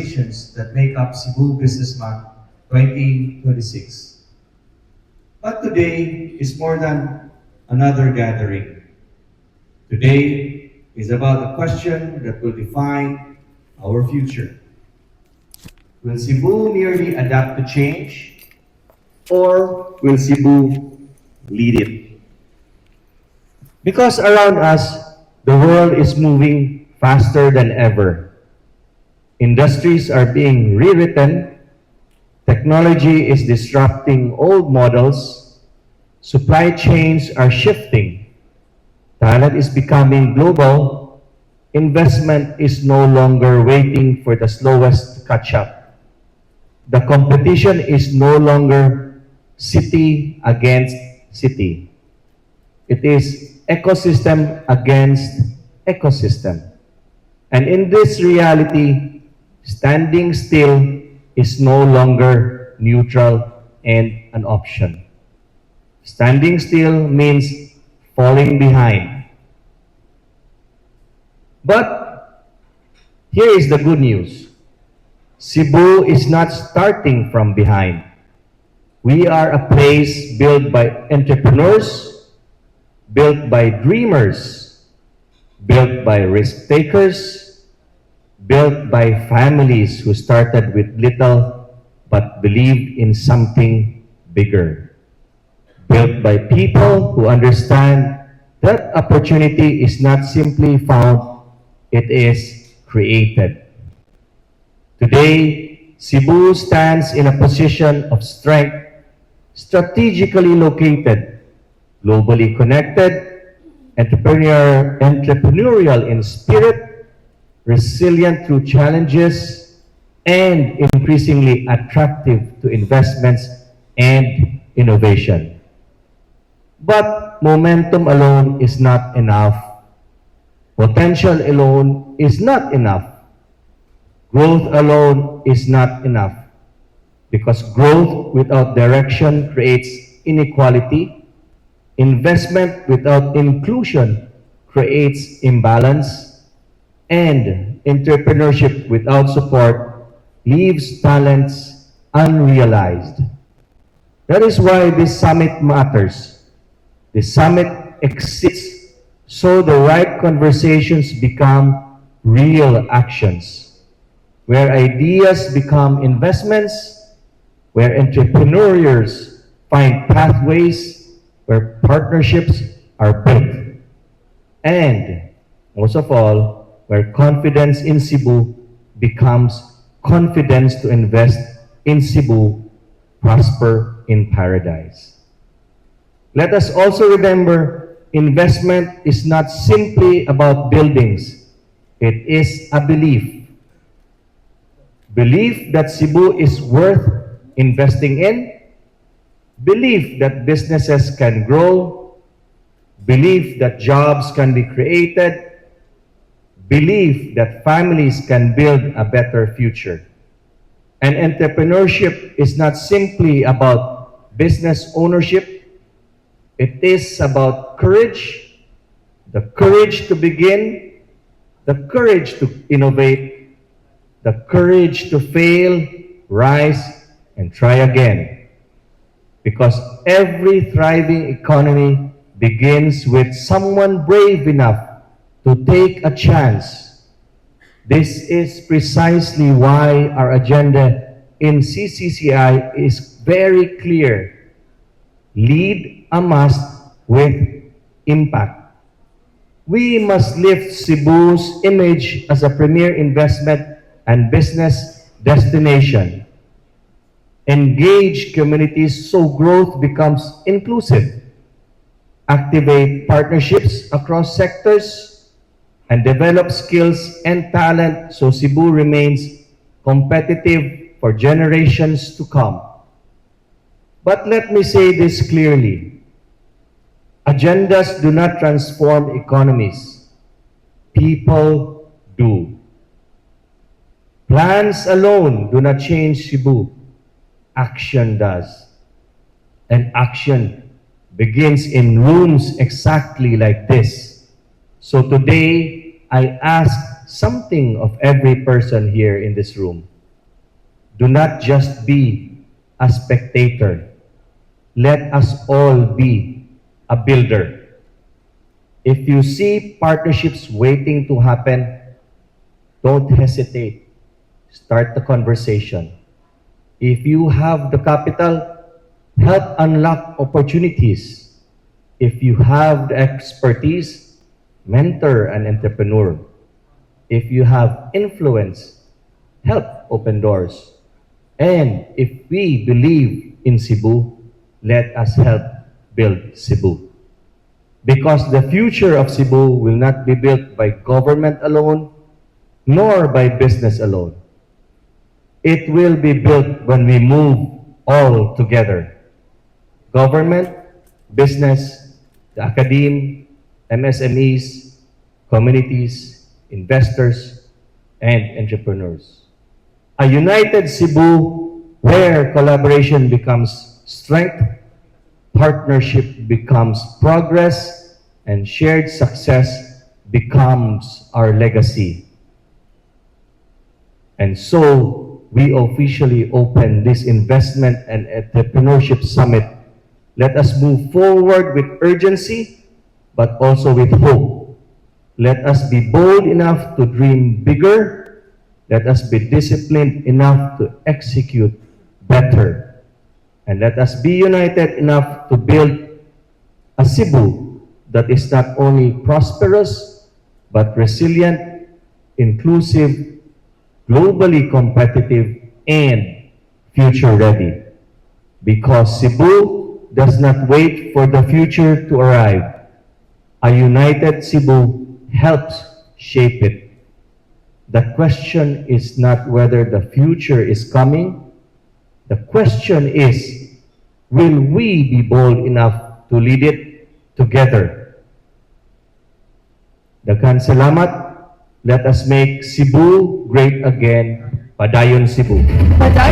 that make up Cebu Business Month 2026. But today is more than another gathering. Today is about a question that will define our future. Will Cebu merely adapt to change, or will Cebu lead it? Because around us, the world is moving faster than ever. Industries are being rewritten, technology is disrupting old models, supply chains are shifting, talent is becoming global, investment is no longer waiting for the slowest to catch up. The competition is no longer city against city. It is ecosystem against ecosystem. And in this reality, standing still is no longer neutral and an option. Standing still means falling behind. But here is the good news. Cebu is not starting from behind. We are a place built by entrepreneurs, built by dreamers, built by risk takers, built by families who started with little but believed in something bigger. Built by people who understand that opportunity is not simply found, it is created. Today, Cebu stands in a position of strength, strategically located, globally connected, entrepreneurial in spirit, resilient through challenges, and increasingly attractive to investments and innovation. But momentum alone is not enough. Potential alone is not enough. Growth alone is not enough. Because growth without direction creates inequality. Investment without inclusion creates imbalance, and entrepreneurship without support leaves talents unrealized. That is why this summit matters. This summit exists so the right conversations become real actions, where ideas become investments, where entrepreneurs find pathways, where partnerships are built, and most of all, where confidence in Cebu becomes confidence to invest in Cebu, prosper in paradise. Let us also remember, investment is not simply about buildings. It is a belief. Belief that Cebu is worth investing in, belief that businesses can grow, belief that jobs can be created, belief that families can build a better future. And entrepreneurship is not simply about business ownership. It is about courage, the courage to begin, the courage to innovate, the courage to fail, rise, and try again. Because every thriving economy begins with someone brave enough to take a chance. This is precisely why our agenda in Ccci is very clear. Lead a must with impact. We must lift Cebu's image as a premier investment and business destination. Engage communities so growth becomes inclusive. Activate partnerships across sectors and develop skills and talent so Cebu remains competitive for generations to come. But let me say this clearly. Agendas do not transform economies. People do. Plans alone do not change Cebu. Action does. And action begins in rooms exactly like this. So today, I ask something of every person here in this room. Do not just be a spectator. Let us all be a builder. If you see partnerships waiting to happen, don't hesitate. Start the conversation. If you have the capital, help unlock opportunities. If you have the expertise, mentor an entrepreneur. If you have influence, help open doors. And if we believe in Cebu, let us help build Cebu. Because the future of Cebu will not be built by government alone, nor by business alone. It will be built when we move all together. Government, business, the academe, MSMEs, communities, investors, and entrepreneurs. A united Cebu where collaboration becomes strength, partnership becomes progress, and shared success becomes our legacy. And so, we officially open this Investment and Entrepreneurship Summit. Let us move forward with urgency, but also with hope. Let us be bold enough to dream bigger. Let us be disciplined enough to execute better. And let us be united enough to build a Cebu that is not only prosperous, but resilient, inclusive, globally competitive, and future-ready. Because Cebu does not wait for the future to arrive. A united Cebu helps shape it. The question is not whether the future is coming. The question is, will we be bold enough to lead it together? Daghang salamat. Let us make Cebu great again. Padayon Cebu. Padayon